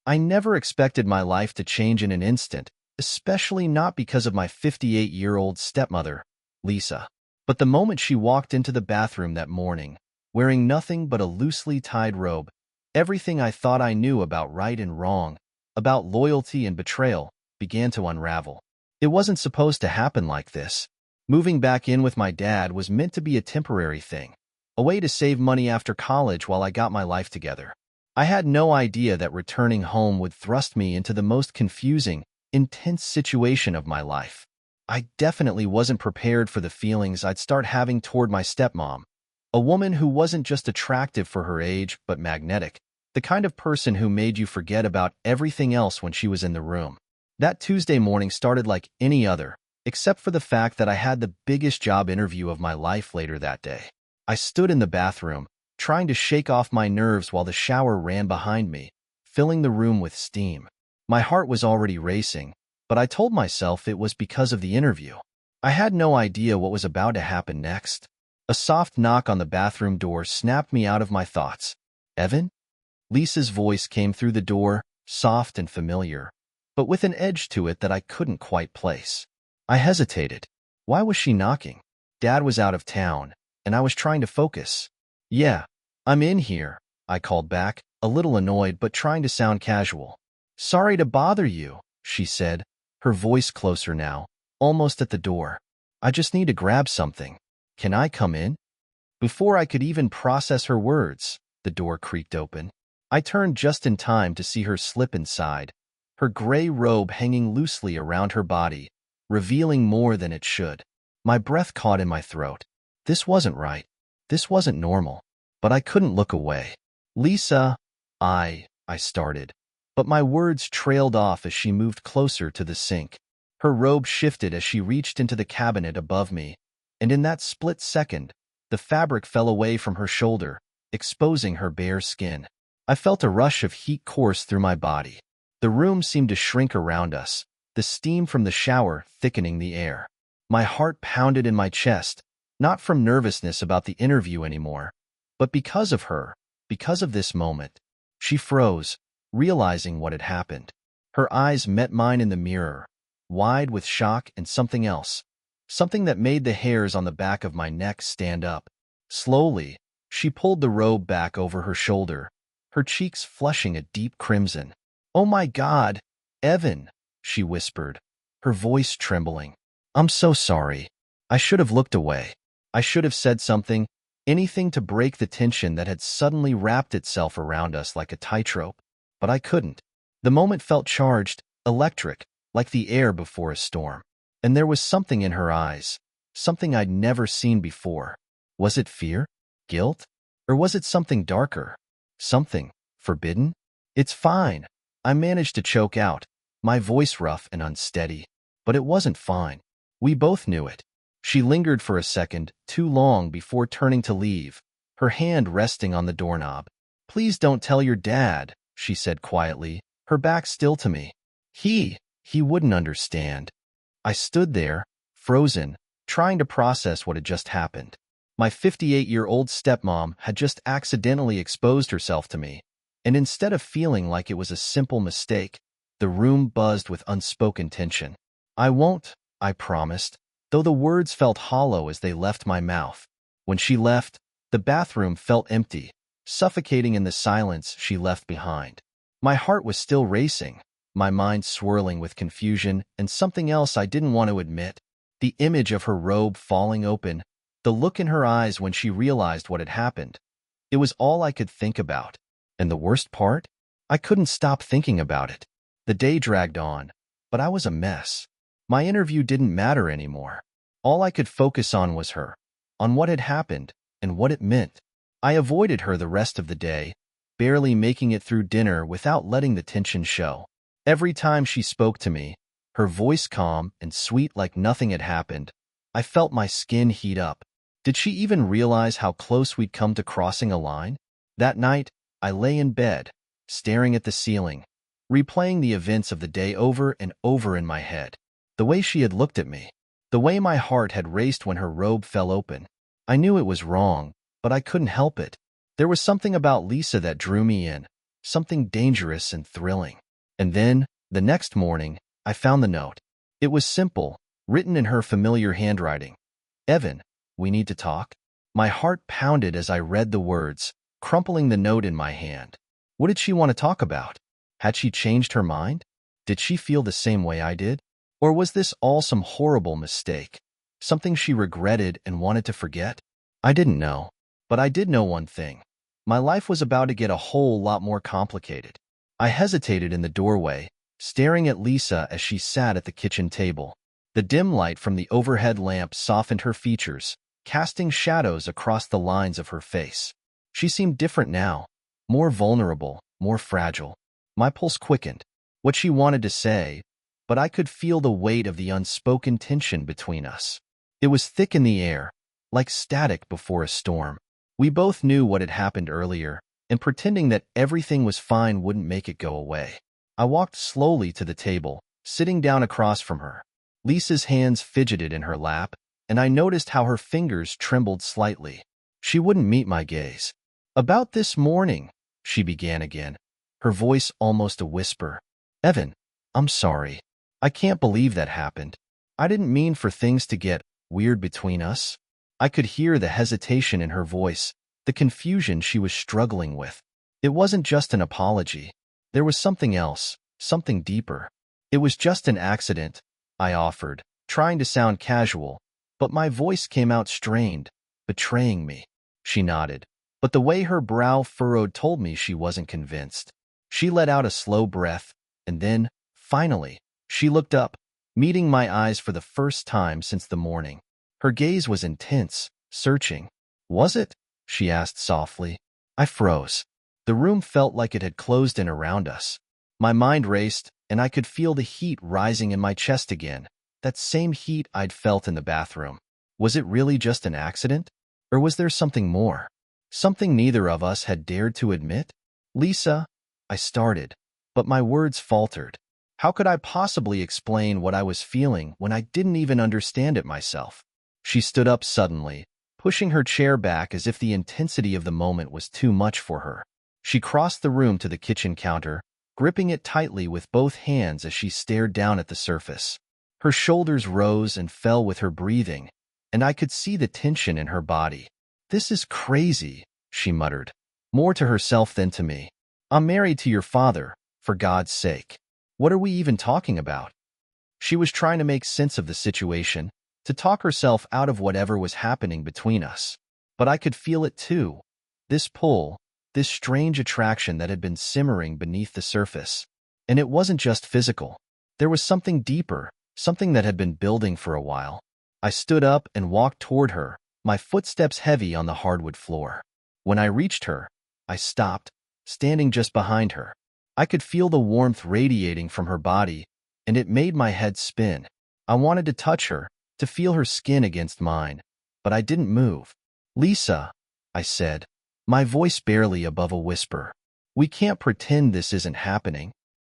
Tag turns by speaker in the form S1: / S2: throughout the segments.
S1: I never expected my life to change in an instant, especially not because of my 58-year-old stepmother, Lisa. But the moment she walked into the bathroom that morning, wearing nothing but a loosely tied robe, everything I thought I knew about right and wrong, about loyalty and betrayal, began to unravel. It wasn't supposed to happen like this. Moving back in with my dad was meant to be a temporary thing, a way to save money after college while I got my life together. I had no idea that returning home would thrust me into the most confusing, intense situation of my life. I definitely wasn't prepared for the feelings I'd start having toward my stepmom, a woman who wasn't just attractive for her age but magnetic, the kind of person who made you forget about everything else when she was in the room. That Tuesday morning started like any other, except for the fact that I had the biggest job interview of my life later that day. I stood in the bathroom, trying to shake off my nerves while the shower ran behind me, filling the room with steam. My heart was already racing, but I told myself it was because of the interview. I had no idea what was about to happen next. A soft knock on the bathroom door snapped me out of my thoughts. "Evan?" Lisa's voice came through the door, soft and familiar, but with an edge to it that I couldn't quite place. I hesitated. Why was she knocking? Dad was out of town, and I was trying to focus. "Yeah, I'm in here," I called back, a little annoyed but trying to sound casual. "Sorry to bother you," she said, her voice closer now, almost at the door. "I just need to grab something. Can I come in?" Before I could even process her words, the door creaked open. I turned just in time to see her slip inside, her gray robe hanging loosely around her body, revealing more than it should. My breath caught in my throat. This wasn't right. This wasn't normal. But I couldn't look away. "Lisa," I started. But my words trailed off as she moved closer to the sink. Her robe shifted as she reached into the cabinet above me, and in that split second, the fabric fell away from her shoulder, exposing her bare skin. I felt a rush of heat course through my body. The room seemed to shrink around us, the steam from the shower thickening the air. My heart pounded in my chest, not from nervousness about the interview anymore, but because of her, because of this moment. She froze, realizing what had happened. Her eyes met mine in the mirror, wide with shock and something else, something that made the hairs on the back of my neck stand up. Slowly, she pulled the robe back over her shoulder, her cheeks flushing a deep crimson. "Oh my God, Evan," she whispered, her voice trembling. "I'm so sorry. I should have looked away. I should have said something, anything to break the tension that had suddenly wrapped itself around us like a tightrope. But I couldn't. The moment felt charged, electric, like the air before a storm. And there was something in her eyes, something I'd never seen before. Was it fear? Guilt? Or was it something darker? Something forbidden? "It's fine," I managed to choke out, my voice rough and unsteady. But it wasn't fine. We both knew it. She lingered for a second, too long before turning to leave, her hand resting on the doorknob. "Please don't tell your dad," she said quietly, her back still to me. He wouldn't understand." I stood there, frozen, trying to process what had just happened. My 58-year-old stepmom had just accidentally exposed herself to me, and instead of feeling like it was a simple mistake, the room buzzed with unspoken tension. "I won't," I promised, though the words felt hollow as they left my mouth. When she left, the bathroom felt empty, suffocating in the silence she left behind. My heart was still racing, my mind swirling with confusion and something else I didn't want to admit. The image of her robe falling open, the look in her eyes when she realized what had happened. It was all I could think about. And the worst part? I couldn't stop thinking about it. The day dragged on, but I was a mess. My interview didn't matter anymore. All I could focus on was her, on what had happened and what it meant. I avoided her the rest of the day, barely making it through dinner without letting the tension show. Every time she spoke to me, her voice calm and sweet like nothing had happened, I felt my skin heat up. Did she even realize how close we'd come to crossing a line? That night, I lay in bed, staring at the ceiling, replaying the events of the day over and over in my head. The way she had looked at me, the way my heart had raced when her robe fell open. I knew it was wrong, but I couldn't help it. There was something about Lisa that drew me in, something dangerous and thrilling. And then, the next morning, I found the note. It was simple, written in her familiar handwriting. Evan, we need to talk. My heart pounded as I read the words, crumpling the note in my hand. What did she want to talk about? Had she changed her mind? Did she feel the same way I did? Or was this all some horrible mistake? Something she regretted and wanted to forget? I didn't know. But I did know one thing. My life was about to get a whole lot more complicated. I hesitated in the doorway, staring at Lisa as she sat at the kitchen table. The dim light from the overhead lamp softened her features, casting shadows across the lines of her face. She seemed different now, more vulnerable, more fragile. My pulse quickened. What she wanted to say, but I could feel the weight of the unspoken tension between us. It was thick in the air, like static before a storm. We both knew what had happened earlier, and pretending that everything was fine wouldn't make it go away. I walked slowly to the table, sitting down across from her. Lisa's hands fidgeted in her lap, and I noticed how her fingers trembled slightly. She wouldn't meet my gaze. About this morning, she began again, her voice almost a whisper. Evan, I'm sorry. I can't believe that happened. I didn't mean for things to get weird between us. I could hear the hesitation in her voice, the confusion she was struggling with. It wasn't just an apology. There was something else, something deeper. It was just an accident, I offered, trying to sound casual, but my voice came out strained, betraying me. She nodded, but the way her brow furrowed told me she wasn't convinced. She let out a slow breath, and then, finally, she looked up, meeting my eyes for the first time since the morning. Her gaze was intense, searching. Was it? She asked softly. I froze. The room felt like it had closed in around us. My mind raced, and I could feel the heat rising in my chest again, that same heat I'd felt in the bathroom. Was it really just an accident? Or was there something more? Something neither of us had dared to admit? Lisa, I started, but my words faltered. How could I possibly explain what I was feeling when I didn't even understand it myself? She stood up suddenly, pushing her chair back as if the intensity of the moment was too much for her. She crossed the room to the kitchen counter, gripping it tightly with both hands as she stared down at the surface. Her shoulders rose and fell with her breathing, and I could see the tension in her body. This is crazy, she muttered, more to herself than to me. I'm married to your father, for God's sake. What are we even talking about? She was trying to make sense of the situation, to talk herself out of whatever was happening between us. But I could feel it too. This pull, this strange attraction that had been simmering beneath the surface. And it wasn't just physical. There was something deeper, something that had been building for a while. I stood up and walked toward her, my footsteps heavy on the hardwood floor. When I reached her, I stopped, standing just behind her. I could feel the warmth radiating from her body, and it made my head spin. I wanted to touch her, to feel her skin against mine, but I didn't move. Lisa, I said, my voice barely above a whisper. We can't pretend this isn't happening.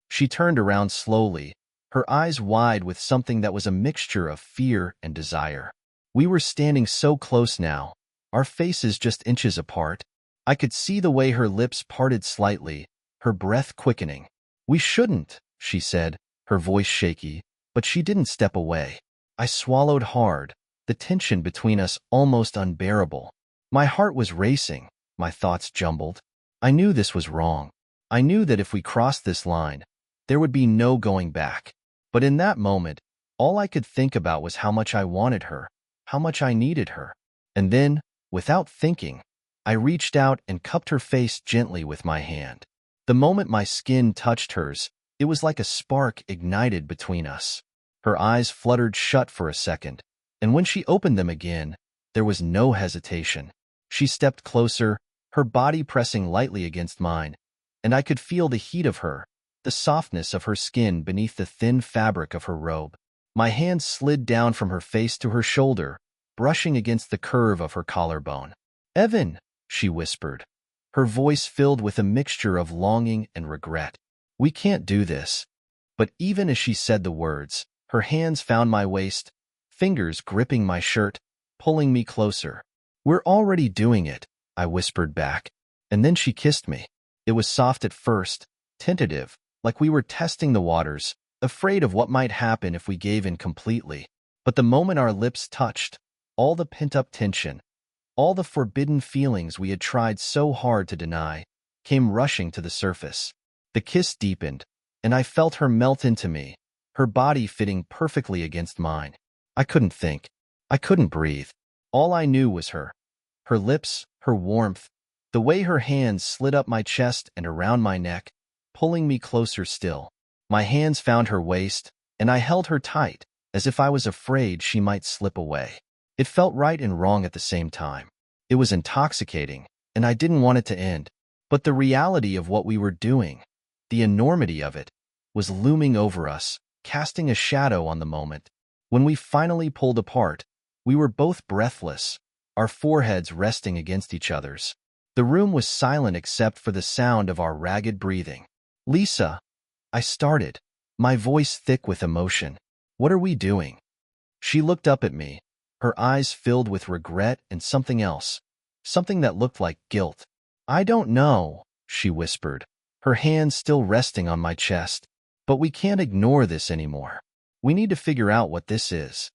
S1: She turned around slowly, her eyes wide with something that was a mixture of fear and desire. We were standing so close now, our faces just inches apart. I could see the way her lips parted slightly, her breath quickening. We shouldn't, she said, her voice shaky, but she didn't step away. I swallowed hard, the tension between us almost unbearable. My heart was racing, my thoughts jumbled. I knew this was wrong. I knew that if we crossed this line, there would be no going back. But in that moment, all I could think about was how much I wanted her, how much I needed her. And then, without thinking, I reached out and cupped her face gently with my hand. The moment my skin touched hers, it was like a spark ignited between us. Her eyes fluttered shut for a second, and when she opened them again, there was no hesitation. She stepped closer, her body pressing lightly against mine, and I could feel the heat of her, the softness of her skin beneath the thin fabric of her robe. My hand slid down from her face to her shoulder, brushing against the curve of her collarbone. Evan, she whispered, her voice filled with a mixture of longing and regret. We can't do this. But even as she said the words, her hands found my waist, fingers gripping my shirt, pulling me closer. We're already doing it, I whispered back, and then she kissed me. It was soft at first, tentative, like we were testing the waters, afraid of what might happen if we gave in completely. But the moment our lips touched, all the pent-up tension, all the forbidden feelings we had tried so hard to deny, came rushing to the surface. The kiss deepened, and I felt her melt into me, her body fitting perfectly against mine. I couldn't think. I couldn't breathe. All I knew was her. Her lips, her warmth, the way her hands slid up my chest and around my neck, pulling me closer still. My hands found her waist, and I held her tight, as if I was afraid she might slip away. It felt right and wrong at the same time. It was intoxicating, and I didn't want it to end. But the reality of what we were doing, the enormity of it, was looming over us, casting a shadow on the moment. When we finally pulled apart, we were both breathless, our foreheads resting against each other's. The room was silent except for the sound of our ragged breathing. "Lisa," I started, my voice thick with emotion. "What are we doing?" She looked up at me, her eyes filled with regret and something else, something that looked like guilt. "I don't know," she whispered, her hands still resting on my chest. "But we can't ignore this anymore. We need to figure out what this is."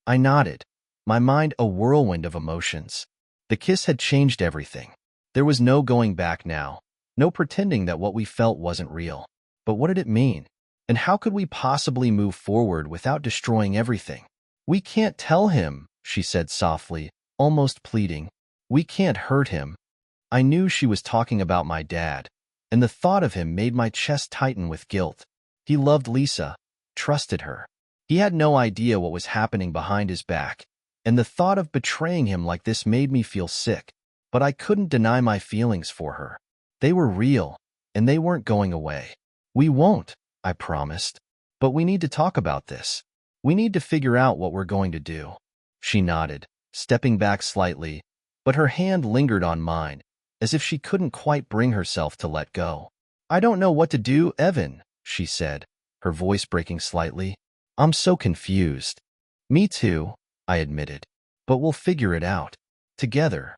S1: I nodded, my mind a whirlwind of emotions. The kiss had changed everything. There was no going back now, no pretending that what we felt wasn't real. But what did it mean? And how could we possibly move forward without destroying everything? "We can't tell him," she said softly, almost pleading. "We can't hurt him." I knew she was talking about my dad, and the thought of him made my chest tighten with guilt. He loved Lisa, trusted her. He had no idea what was happening behind his back, and the thought of betraying him like this made me feel sick. But I couldn't deny my feelings for her. They were real, and they weren't going away. "We won't," I promised. "But we need to talk about this. We need to figure out what we're going to do." She nodded, stepping back slightly, but her hand lingered on mine, as if she couldn't quite bring herself to let go. "I don't know what to do, Evan," she said, her voice breaking slightly. "I'm so confused." "Me too," I admitted. "But we'll figure it out. Together."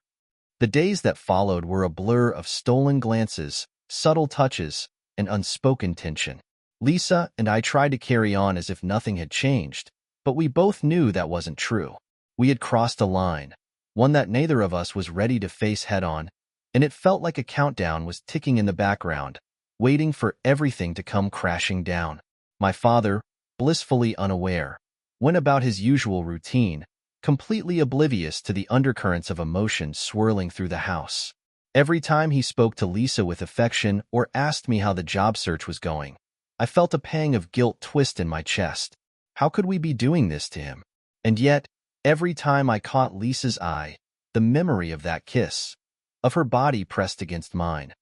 S1: The days that followed were a blur of stolen glances, subtle touches, and unspoken tension. Lisa and I tried to carry on as if nothing had changed, but we both knew that wasn't true. We had crossed a line, one that neither of us was ready to face head-on, and it felt like a countdown was ticking in the background, waiting for everything to come crashing down. My father, blissfully unaware, went about his usual routine, completely oblivious to the undercurrents of emotion swirling through the house. Every time he spoke to Lisa with affection or asked me how the job search was going, I felt a pang of guilt twist in my chest. How could we be doing this to him? And yet, every time I caught Lisa's eye, the memory of that kiss, of her body pressed against mine,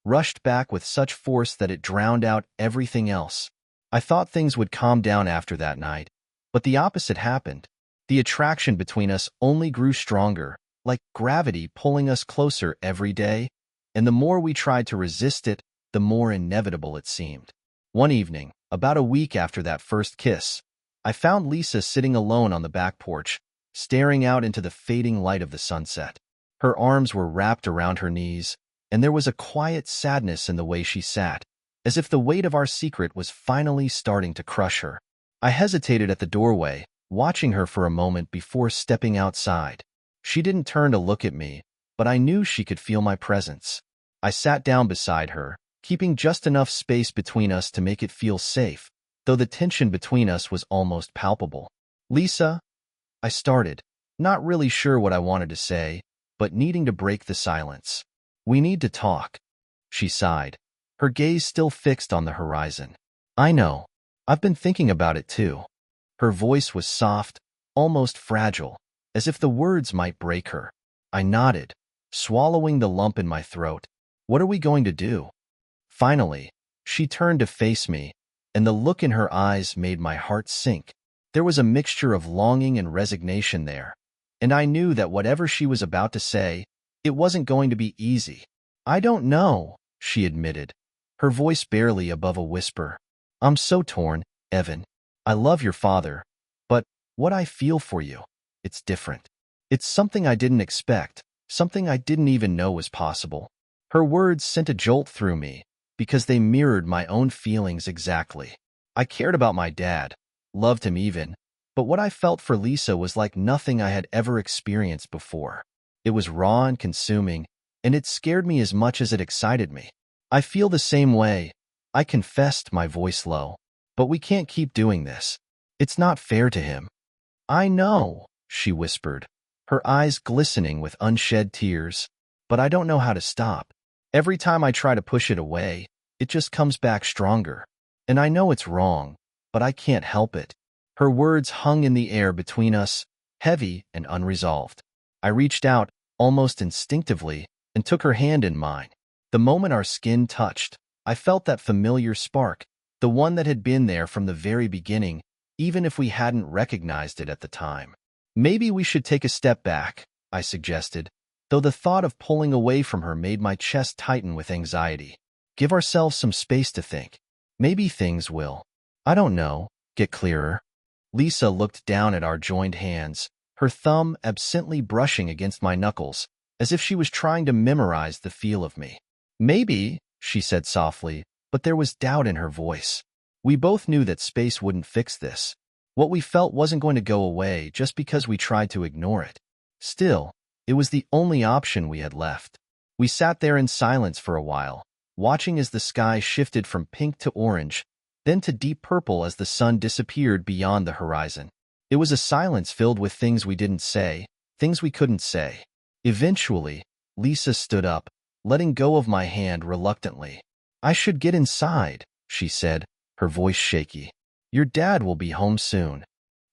S1: rushed back with such force that it drowned out everything else. I thought things would calm down after that night, but the opposite happened. The attraction between us only grew stronger, like gravity pulling us closer every day, and the more we tried to resist it, the more inevitable it seemed. One evening, about a week after that first kiss, I found Lisa sitting alone on the back porch, staring out into the fading light of the sunset. Her arms were wrapped around her knees, and there was a quiet sadness in the way she sat, as if the weight of our secret was finally starting to crush her. I hesitated at the doorway, watching her for a moment before stepping outside. She didn't turn to look at me, but I knew she could feel my presence. I sat down beside her, keeping just enough space between us to make it feel safe, though the tension between us was almost palpable. "Lisa," I started, not really sure what I wanted to say, but needing to break the silence. "We need to talk." She sighed, her gaze still fixed on the horizon. "I know. I've been thinking about it too." Her voice was soft, almost fragile, as if the words might break her. I nodded, swallowing the lump in my throat. "What are we going to do?" Finally, she turned to face me, and the look in her eyes made my heart sink. There was a mixture of longing and resignation there, and I knew that whatever she was about to say, it wasn't going to be easy. "I don't know," she admitted, her voice barely above a whisper. "I'm so torn, Evan. I love your father, but what I feel for you, it's different. It's something I didn't expect, something I didn't even know was possible." Her words sent a jolt through me because they mirrored my own feelings exactly. I cared about my dad, loved him even, but what I felt for Lisa was like nothing I had ever experienced before. It was raw and consuming, and it scared me as much as it excited me. I feel the same way, I confessed, my voice low. But we can't keep doing this. It's not fair to him. I know, she whispered, her eyes glistening with unshed tears. But I don't know how to stop. Every time I try to push it away, it just comes back stronger. And I know it's wrong, but I can't help it. Her words hung in the air between us, heavy and unresolved. I reached out, almost instinctively, and took her hand in mine. The moment our skin touched, I felt that familiar spark, the one that had been there from the very beginning, even if we hadn't recognized it at the time. Maybe we should take a step back, I suggested, though the thought of pulling away from her made my chest tighten with anxiety. Give ourselves some space to think. Maybe things will, I don't know, get clearer. Lisa looked down at our joined hands, her thumb absently brushing against my knuckles, as if she was trying to memorize the feel of me. Maybe, she said softly, but there was doubt in her voice. We both knew that space wouldn't fix this. What we felt wasn't going to go away just because we tried to ignore it. Still, it was the only option we had left. We sat there in silence for a while, watching as the sky shifted from pink to orange, then to deep purple as the sun disappeared beyond the horizon. It was a silence filled with things we didn't say, things we couldn't say. Eventually, Lisa stood up, letting go of my hand reluctantly. I should get inside, she said, her voice shaky. Your dad will be home soon.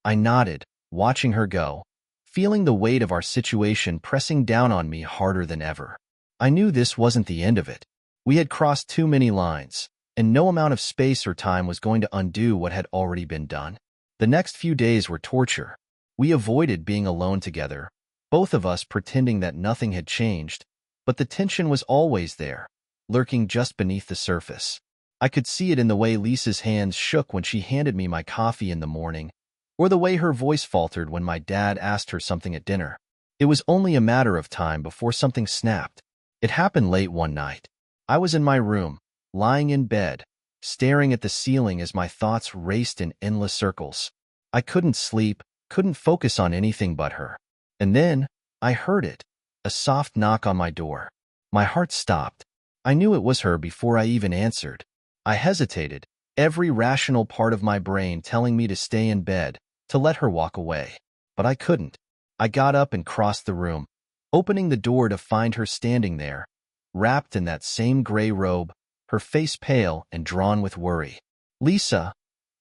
S1: I nodded, watching her go, feeling the weight of our situation pressing down on me harder than ever. I knew this wasn't the end of it. We had crossed too many lines, and no amount of space or time was going to undo what had already been done. The next few days were torture. We avoided being alone together, both of us pretending that nothing had changed, but the tension was always there, lurking just beneath the surface. I could see it in the way Lisa's hands shook when she handed me my coffee in the morning, or the way her voice faltered when my dad asked her something at dinner. It was only a matter of time before something snapped. It happened late one night. I was in my room, lying in bed, staring at the ceiling as my thoughts raced in endless circles. I couldn't sleep, couldn't focus on anything but her. And then, I heard it, a soft knock on my door. My heart stopped. I knew it was her before I even answered. I hesitated, every rational part of my brain telling me to stay in bed, to let her walk away. But I couldn't. I got up and crossed the room, opening the door to find her standing there, wrapped in that same gray robe, her face pale and drawn with worry. Lisa,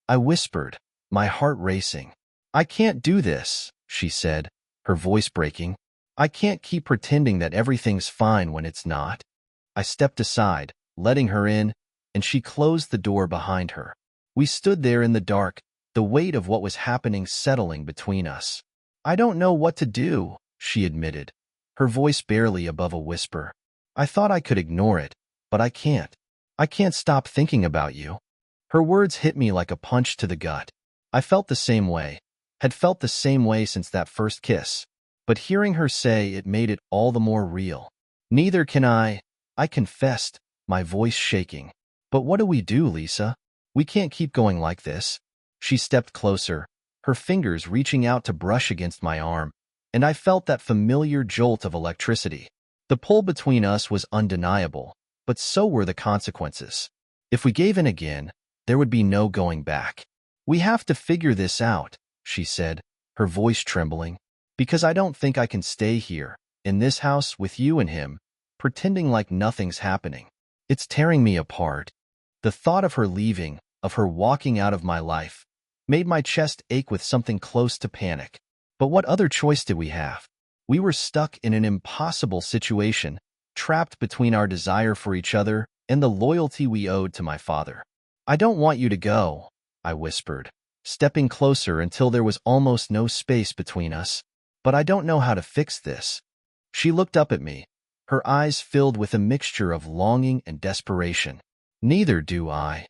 S1: I whispered, my heart racing. I can't do this, she said, her voice breaking. I can't keep pretending that everything's fine when it's not. I stepped aside, letting her in, and she closed the door behind her. We stood there in the dark, the weight of what was happening settling between us. I don't know what to do, she admitted, her voice barely above a whisper. I thought I could ignore it, but I can't. I can't stop thinking about you. Her words hit me like a punch to the gut. I felt the same way, had felt the same way since that first kiss. But hearing her say it made it all the more real. Neither can I confessed, my voice shaking. But what do we do, Lisa? We can't keep going like this. She stepped closer, her fingers reaching out to brush against my arm, and I felt that familiar jolt of electricity. The pull between us was undeniable, but so were the consequences. If we gave in again, there would be no going back. We have to figure this out, she said, her voice trembling, because I don't think I can stay here, in this house with you and him, pretending like nothing's happening. It's tearing me apart. The thought of her leaving, of her walking out of my life, made my chest ache with something close to panic. But what other choice did we have? We were stuck in an impossible situation, trapped between our desire for each other and the loyalty we owed to my father. I don't want you to go, I whispered, stepping closer until there was almost no space between us. But I don't know how to fix this. She looked up at me, her eyes filled with a mixture of longing and desperation. Neither do I.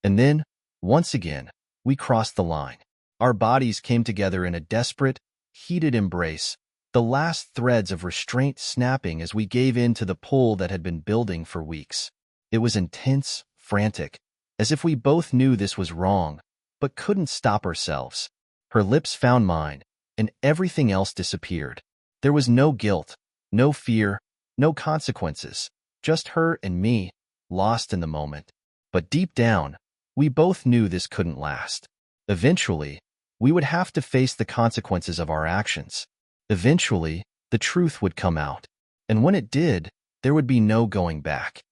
S1: And then, once again, we crossed the line. Our bodies came together in a desperate, heated embrace, the last threads of restraint snapping as we gave in to the pull that had been building for weeks. It was intense, frantic, as if we both knew this was wrong, but couldn't stop ourselves. Her lips found mine, and everything else disappeared. There was no guilt, no fear, no consequences, just her and me, lost in the moment. But deep down, we both knew this couldn't last. Eventually, we would have to face the consequences of our actions. Eventually, the truth would come out. And when it did, there would be no going back.